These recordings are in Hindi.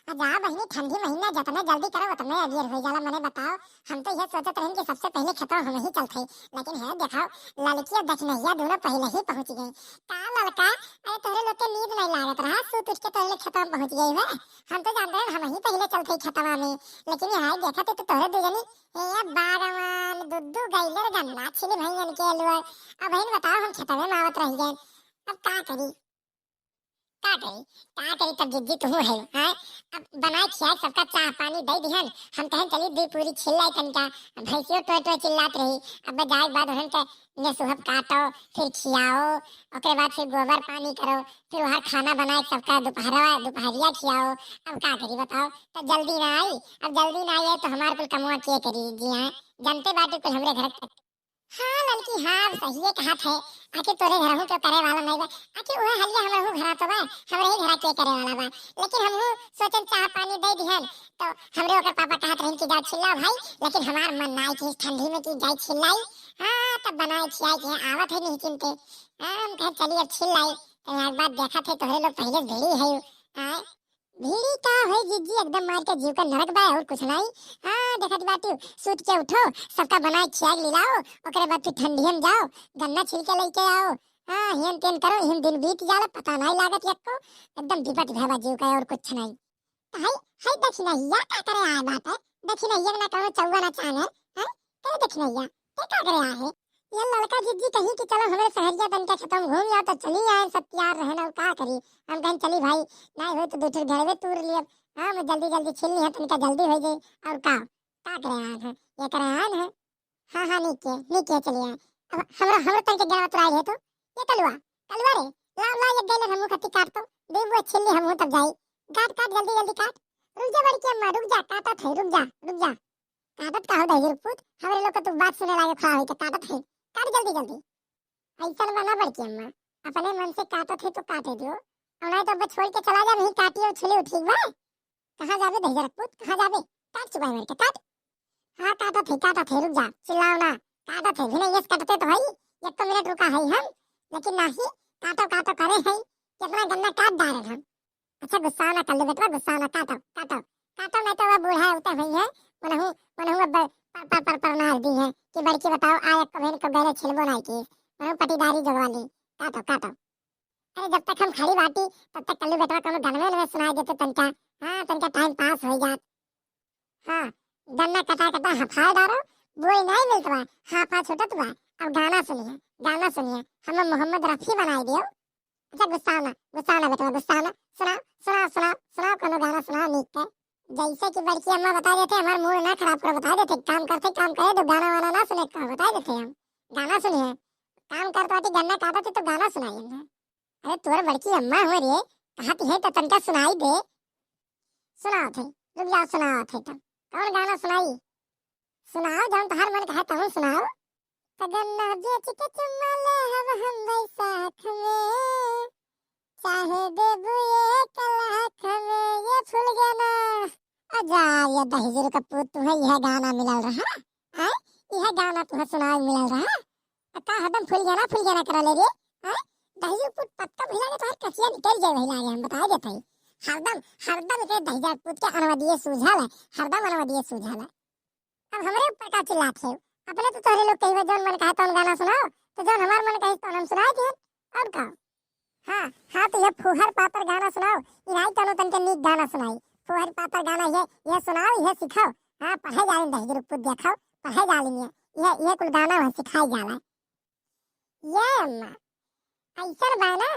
जा बहिनी, ठंडी महीना जितना जल्दी करो उतना अबियर हो जाला। मने बताओ, हम तो ये सोचत रहन कि सबसे पहले खतवा हम ही चलते, लेकिन है देखाओ लड़की और दक्षिणैया दोनों पहले ही पहुंच गई। का लड़का, अरे तोरे लोग के नींद नहीं लागत रहा, सूत उठ के तोरे लोग खतवा पहुंच गई है। हम तो जानते हैं हम ही पहले चलते खतवा में, लेकिन यहाँ देखा तो तोरे दो जनी ये बागवान दुद्दू गइलर गन्ना छिली भईन के लुआ। अब बहन बताओ, हम खतवे में आवत रह गए, अब का करी का करी का करी। तब जिद्दी तू है हैं। अब बनाए खिया सबका चाह पानी दे दिहन, हम कहें चली दी पूरी छिल्लाई तनका। भैंसियों टोय चिल्लात रही। अब जाए बाद हन के ने सुहब काटो, फिर खियाओ, ओकरे बाद फिर गोबर पानी करो, फिर वहाँ खाना बनाए सबका दोपहरिया खियाओ। अब का करी बताओ। तो जल्दी ना आई, अब जल्दी ना आई तो हमारे कुल कमुआ के करी जी हैं। जनते बाटी कुल हमरे घर तक। हाँ लड़की, हाँ सही है कहा थे। आके तोरे घर हूँ तो करे वाला नहीं बा, आके वह हलिया हमरा हूँ घर तो बा, हमरे ही घर के करे वाला बा। लेकिन हम हूँ सोचन चाह पानी दे दिहन तो हमरे ओकर पापा कहत रहन कि जाओ चिल्ला भाई, लेकिन हमार मन नाई कि ठंडी में कि जाई चिल्लाई। हाँ तब बनाए खियाई के आवत है नहीं चिंते। हाँ हम कहे चलिए अब चिल्लाई। तो यार बात देखा थे तोरे लोग पहले भिड़ी है। हाँ भीड़ी का है जिज्जी, एकदम मार के जीव का नरक बा और कुछ नहीं। हाँ देखत बाटी, सूत के उठो, सबका बनाए खियाई लिलाओ, ओकरे बाद फिर ठंडी में जाओ, गन्ना छिल के लेके आओ। हाँ हिन तेन करो, हिन दिन बीत जाला पता नहीं लागत यक्को, एकदम विपत भेबा जीव का और कुछ नहीं। तो हाय दक्षिणैया का करे आए बात है। दक्षिणैया ना कहो चौवा ना चान है। हैं करे दक्षिणैया ते का करे आए है। ये लड़का जिद्दी कही कि चलो हमारे शहरिया बन के खत्म घूम जाओ, तो चली आए सब तैयार रहना और का करी। हम कहें चली भाई, नहीं हो तो दूसरे घर में तूर लिए। हाँ मैं जल्दी जल्दी छिलनी है, तुमका जल्दी हो जाए। और का करे आए हैं, ये करे आए हैं। हाँ हाँ नीचे चलिए। अब हमरा तन के गवा तो आए है तो ये कलवा कलवा रे, ला ये गैलन हमहु खत्ती काट तो दे वो छिलनी हमहु तब जाई। काट काट जल्दी जल्दी काट। रुक जा बड़की अम्मा, रुक जा, काटा थे, रुक जा। काटत का हो दही रुपुत, हमरे लोग का तू बात सुने लागे खड़ा होई तो काटत है। काट जल्दी जल्दी। ऐसा बना बड़की अम्मा, अपने मन से काटत है तो काटे दियो, और नहीं तो बस छोड़ के चला जा, नहीं काटियो छिले ठीक बा। कहां जाबे दही रुपुत, कहां जाबे। काट चुका है मेरे के काट। हाँ काटत है, रुक जा, चिल्लाओ ना। काटत है भी नहीं, यस काटते तो भाई एक तो मिनट रुका है हम, लेकिन नहीं काटो करे है कितना गन्ना काट डाले हम। अच्छा गुस्सा ना कर लो बेटा, गुस्सा ना, काटो नहीं तो वह बूढ़ा होता भई है। मनहु अब पर मार दी है कि बड़की बताओ आया कबेन को गैर छिलबो नहीं की, मनहु पटीदारी जगवा ली। काटो। अरे जब तक हम खड़ी बाटी तब तक कल्लू बेटवा कोनो गनवे में सुनाई देते तनका। हाँ तनका टाइम पास हो जात। हाँ गन्ना कटा हफा डारो, बोई नहीं मिलत बा, हाफा छूटत बा। अब गाना सुनिए, हम मोहम्मद रफी बनाई दियो। अच्छा गुस्सा ना बेटा, गुस्सा ना। सुनाओ कोनो गाना सुनाओ नीक के। जैसे कि बड़की अम्मा बता देते, हमारा मूड ना खराब करो, बता देते काम करे तो गाना वाना ना सुने का बता देते हम। गाना सुनिए, काम करते गन्ना काटते तो गाना सुनाइए ना। अरे तोर बड़की अम्मा हो रे, कहती है तो तनका सुनाई दे। सुनाओ थे, रुक जाओ सुनाओ थे तब। कौन गाना सुनाओ जौन तोहार मन कहे तौन सुनाओ। तो गन्ना बेच के चुम्मा ले हम बैसाख में, चाहे देबू एक लाख में, ये फूल गया अजा ये दहेजर का पुत तुम्हें यह गाना मिलल रहा है। यह गाना तुम्हें सुनाए मिलल रहा का हदम फूल गया करा ले रे। है दहेजर पुत पक्का भइला के तोहर कसिया निकल जाए भइला रे, हम बता देते हैं। हरदम के दहेजर पुत के अनवदिए सूझल है, हरदम अनवदिए सूझल है। अब हमरे ऊपर का चिल्लात है, अपने तो तोहरे लोग कहिबे जौन मन कहे तौन गाना सुनाओ, तो जौन हमार मन कहे तौन हम सुनाए दिहन। और का हाँ तो ये फुहर पातर गाना सुनाओ, इनाई तनो तन के नीक गाना सुनाई। फुहर पातर गाना ये सुनाओ, ये सिखाओ। हाँ पढ़े जालिन दहेजर पुत देखाओ, पढ़े जालिन ये कुल गाना वहाँ सिखाई जाला। ये अम्मा ऐसा बा ना,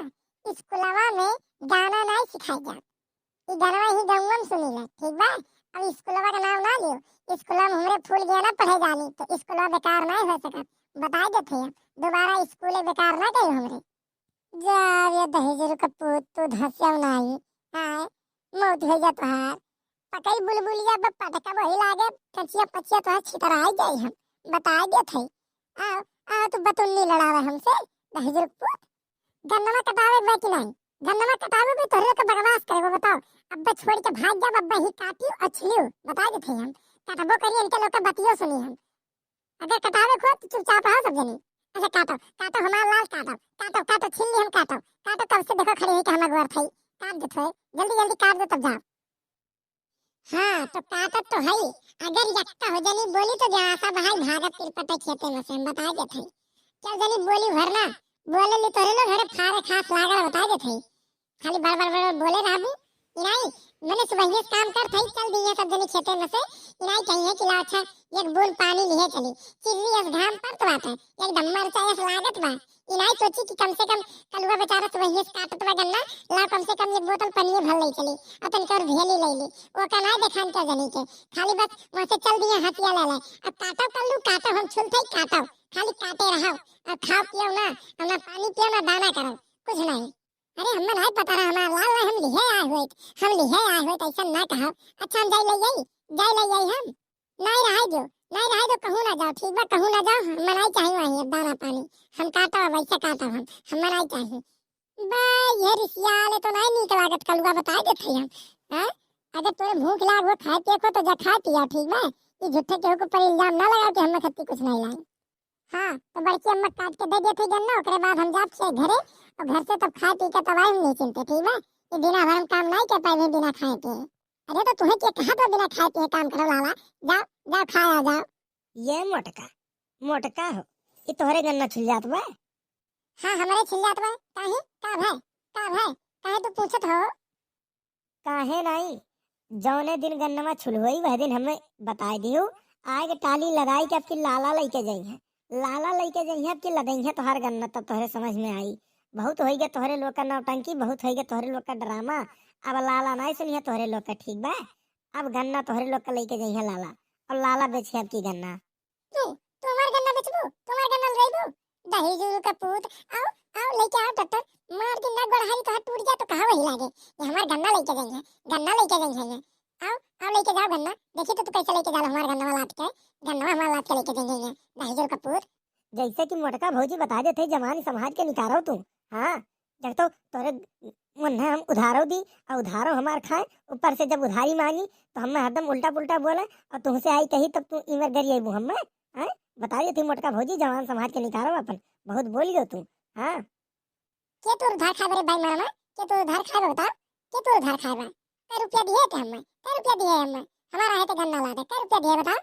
स्कूलवा में गाना नहीं सिखाई जात, ई गाना ही गौवा में सुनीला ठीक बा। अब स्कूलवा का नाम ना लियो, स्कूलवा में हमरे फूल गया ना पढ़े जाली तो स्कूलवा बेकार नहीं हो सकत, बता देते हैं। दोबारा स्कूले बेकार ना कहियो हमरे। जा ये दहेजर का पुत तू धसिया नहीं। हाँ मौत हो जा तोहार, पकई बुलबुलिया पटका वही लागे, कचिया पचिया तोहार छितराई जाई हम, बता देते हैं। आओ तू बतुल्ली लड़ावे हमसे दहेजर पुत। गन्नमा कटावे बा कि नहीं, गन्नमा कटावे भी तोहरे के बकवास करे बताओ। अब्बे छोड़ के भाग जा, अब्बे ही काटियो अच्छलियो, बता देते हैं हम। कटबो करिए इनके लोग के बतियो सुनी हम। अगर कटावे खो तो चुपचाप रहो सब जनी। अच्छा काटो हमार लाल काटो छिल्ली हम काटो कब से देखो खड़ी है कि हमार गोर थई। काट दे थोड़े जल्दी काट दे तब जाओ। हाँ तो काटत तो है। अगर यक्का हो जनी बोली तो जनासा भाई भागत तिरपटे खेते में से हम बता देते। क्या जनी बोली भरना बोले ली तोरे लो घरे फारे खास लागल बता देते। खाली बार बार बार बोले रहबू इनाई मैंने सुबह ये काम कर थई चल दिए सब जनी खेते में से इनाई कहिए कि ला अच्छा एक बूंद पानी लिए चली चिल्ली अस घाम पर तो बात है एकदम मरचा ऐसा लागत बा। इनाई सोची कि कम से कम कलुआ बेचारा सुबह ये काटत बा गन्ना ला कम से कम ये बोतल पानी भर ले चली अपन कर भेली ले ली वो का ना देखान के जनी के खाली बस वहां से चल दिए हथिया ले ले अब काटो कल्लू काटो हम छुलते काटो खाली काटे रहो और खाओ पियो ना पानी पियो ना दाना करो कुछ नहीं। अरे हमें नहीं पता रहा हमारा लाल हम लिहे आए हुए हम लिहे आए हुए ऐसा ना कहो। अच्छा हम जाई ले हम नहीं रहे जो कहूँ ना जाओ ठीक बा कहूँ ना जाओ हमें नहीं चाहिए वही दाना पानी हम काटो वैसे काटो हम हमें नहीं चाहिए। बा ये रिसियाले तो नहीं नीक लागत कलुआ बता देते हम हैं। अगर तोरे भूख लाग हो खाए पिए को तो जा खा पिया ठीक बा ये झूठे केहू के ऊपर इल्जाम ना लगा कि हमें खत्ती कुछ नहीं लाई। हाँ तो बड़की अम्मा काट के दे देते गन्ना ओकरे बाद हम जात से घरे और घर से तब खा पी के तब आए नहीं चिंते ठीक बा ये बिना भर हम काम नहीं कर पाए बिना खाए के। अरे तो तुम्हें क्या कहा तो बिना खाए पिए काम करो लाला जाओ जाओ खाया जाओ। ये मोटका मोटका हो ये तोहरे गन्ना छिल जात बा। हाँ हमारे छिल जात बा काहे काहे तू पूछत हो। काहे नहीं जौने दिन गन्नमा छुलवई वह दिन हमें बताई दियो आगे टाली लगाई के आपकी लाला लेके जाई है लाला लेके जाई है आपकी लदई है तोहर गन्ना तब तोहरे समझ में आई। बहुत होई गया तोहरे लोग का नौटंकी बहुत होई गया तोहरे लोग का ड्रामा। अब लाला नहीं सुनिए तोहरे लोग का ठीक बा। अब गन्ना तोहरे लोग का लेके जाई है लाला और लाला बेचे आपकी गन्ना। तू तुम्हार गन्ना बेचबो तुम्हार गन्ना लेबो दही जुरू का पूत आओ आओ लेके आओ टट्टर मार के ना गड़हाई तो टूट जा तो कहां वही लागे ये हमार गन्ना लेके जाई है गन्ना लेके जाई है। आओ आओ लेके जाओ गन्ना देखी तो तू कैसे लेके जा हमार गन्ना वाला के गन्ना हमार लात के लेके जाई है दही जुरू का पूत। जैसे कि मोटका भौजी बता देते जवानी समाज के निकारो तू। हाँ जब तो तोरे मुन्ने हम उधारो दी और उधारो हमार खाए ऊपर से जब उधारी मांगी तो हमें हरदम उल्टा पुल्टा बोले और तुमसे आई कही तब तू इमर गरी आई हमें हैं बता रही थी मोटका भौजी जवान समाज के निकारो अपन बहुत बोली हो तू। हाँ के तू उधार खा रे भाई मामा के तू उधार खा बता के तू उधार खा कै रुपया दिए थे हमें कै रुपया दिए हमें हमारा है तो गन्ना ला दे कै रुपया दिए बता।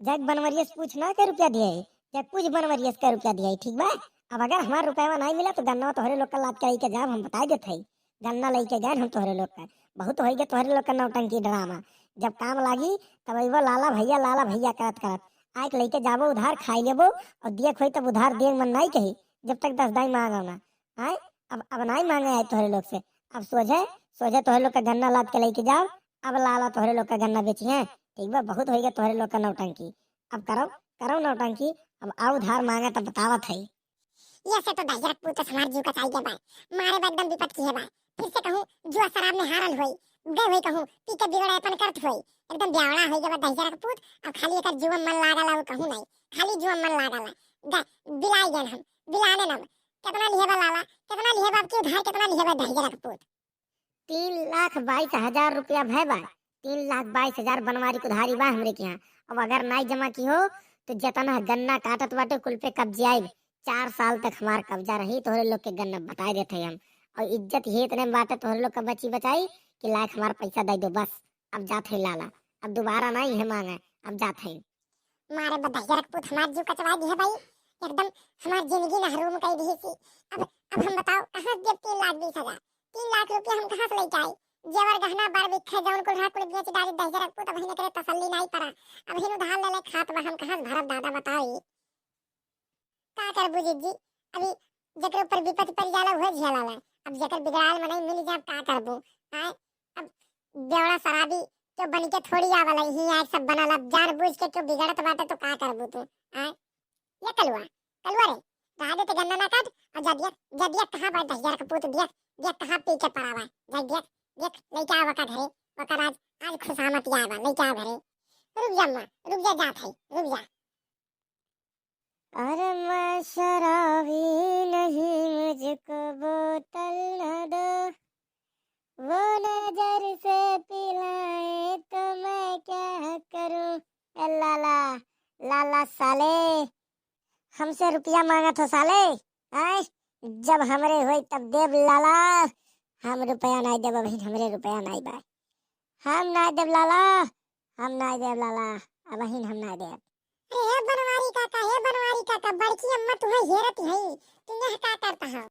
जग बनवरियस पूछ ना कै रुपया दिए जग पूछ बनवरियस कै रुपया दिए ठीक बा। अब अगर हमारा रुपया नहीं मिला तो गन्ना तोहरे लोग का लाद के लेके जाब हम बता देते है गन्ना लेके जाए हम तोहरे लोग का बहुत हो गया तोहरे लोग का नौटंकी ड्रामा। जब काम लागी तब वो लाला भैया करत करत आके लेके जाबो उधार खाई लेबो और दिए खोई तब उधार दे मन नहीं कही जब तक 10 दाई मांगो ना आए। अब नहीं मांगे आए तोहरे लोग से अब सोझे तोहरे लोग का गन्ना लाद के लेके जाओ। अब लाला तोहरे लोग का गन्ना बेची है ठीक बा बहुत हो गया तोहरे लोग का नौटंकी। अब करो करो नौटंकी अब आओ उधार मांगे तब बतावत है। ये से तो दहजरक पूत समार जीव का चाहिए बा मारे बा एकदम विपत की है बा फिर से कहूं जुआ शराब में हारल होई गए होई कहूं पी के बिगड़ा अपन करत होई एकदम ब्यावड़ा होई जब दहजरक पूत अब खाली एकर जुआ मन लागला वो कहूं नहीं खाली जुआ मन लागला बिलाई गन हम बिलाने न कितना लिए बा लाला कितना लिए बा आपकी उधार कितना लिए बा दहजरक पूत 3,22,000 रुपया भय बा 3,22,000 बनवारी की उधारी बा हमरे के यहाँ। अब अगर नहीं जमा की हो तो जतना गन्ना काटत बाटे कुल पे कब्जे आई 4 साल तक हमार कब्जा रही तोहरे लोग के गन्ना बता देते हम और इज्जत ही इतने बाटे तोहरे लोग का बची बचाई कि लाख हमारा पैसा दे दो बस। अब जाते लाला अब दोबारा नहीं है मांगे अब जाते मारे बधाई रखपूत हमार जीव कचवा दी है भाई एकदम हमार जिंदगी नहरूम कर दी थी। अब हम बताओ कहां से 3,20,000 3 लाख रुपया हम कहां से लेके आए जेवर गहना बार बिखे जौन कुल रहा कुल बेच डाली दहजर रखपूत अब हिने करे तसल्ली नहीं पड़ा अब हिन उधार ले ले खात बा हम कहां से भरब दादा बताओ का कर बुझी जी अभी जकर ऊपर विपत्ति पड़ जाला वह झेलाला अब जकर बिगड़ाल में नहीं मिल जाए का करबो आए। अब बेवड़ा शराबी जो बन के थोड़ी आवला ही आज सब बनल अब जान बुझ के क्यों बिगड़त बाटे तो का करबो तू आए। ये कलुआ रे रहा दे ते गन्ना ना काट और जदिया कहां बा दहजर का पुत दिया कहां पी के पड़ावा जदिया देख लेके आवा का घरे ओकर आज खुशामत आवा लेके आ घरे रुक जा जात है रुक जा। अरे मैं शराबी नहीं मुझको बोतल न दो वो नजर से पिलाए तो मैं क्या करूं। ए लाला लाला साले हमसे रुपया मांगा था साले आए जब हमरे हुई तब देव लाला हम रुपया नहीं देव अभी हमरे रुपया नहीं बा हम ना देव लाला, हम ना देव लाला, अब हम ना देव। अरे हे बनवारी काका, बड़की अम्मा तुम्हें हेरत है, तुम्हें का करता है?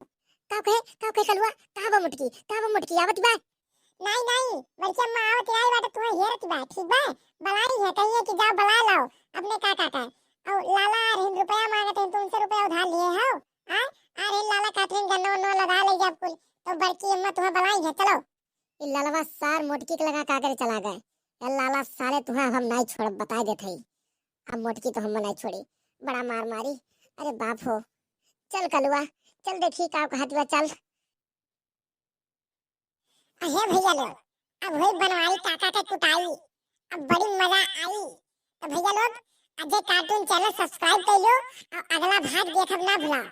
का कहे कलुआ, कहां बा मुटकी आवत बा? नहीं, बड़की अम्मा आवत आई बात तुम्हें हेरत बा, ठीक बा? बलाई है कहिए कि जाओ बला लाओ अपने काका का। और लाला रहन रुपया मांगते हैं, तुमसे रुपया उधार लिए हो? हां, अरे लाला काटन गन्नो नो लगा ले जब कुल, तो बड़की अम्मा तुम्हें बलाई है, चलो। इ लालवा सार मोटकी के लगा का करे चला गए। ए लाला साले तुहा हम नहीं छोड़ बता देत हई। अब मोटकी तो हम नहीं छोड़ी, बड़ा मार मारी। अरे बाप हो, चल कलुआ, चल देखी का कहत बा, चल। अहे भैया लोग, अब वही बनवारी काका के कुटाई, अब बड़ी मजा आई। तो भैया लोग, अजय कार्टून चैनल सब्सक्राइब कर लो और अगला भाग देखब ना भूला।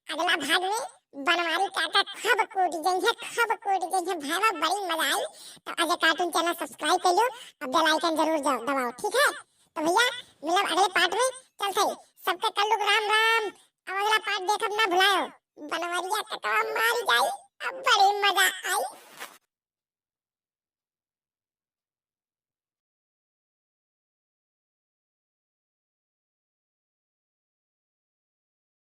अगला भाग में बनवारी काका खब कूट जइहे भाई, बड़ी मजा आई। तो अजय कार्टून चैनल सब्सक्राइब कर लो और बेल आइकन जरूर दबाओ, ठीक है? तो भैया मिलब अगले पार्ट में, चल सही सबके कल लोग राम राम। अब अगला पार्ट देखब ना भुलाओ, बनवारिया कटवा मारी जाई, अब बड़ी मजा आई।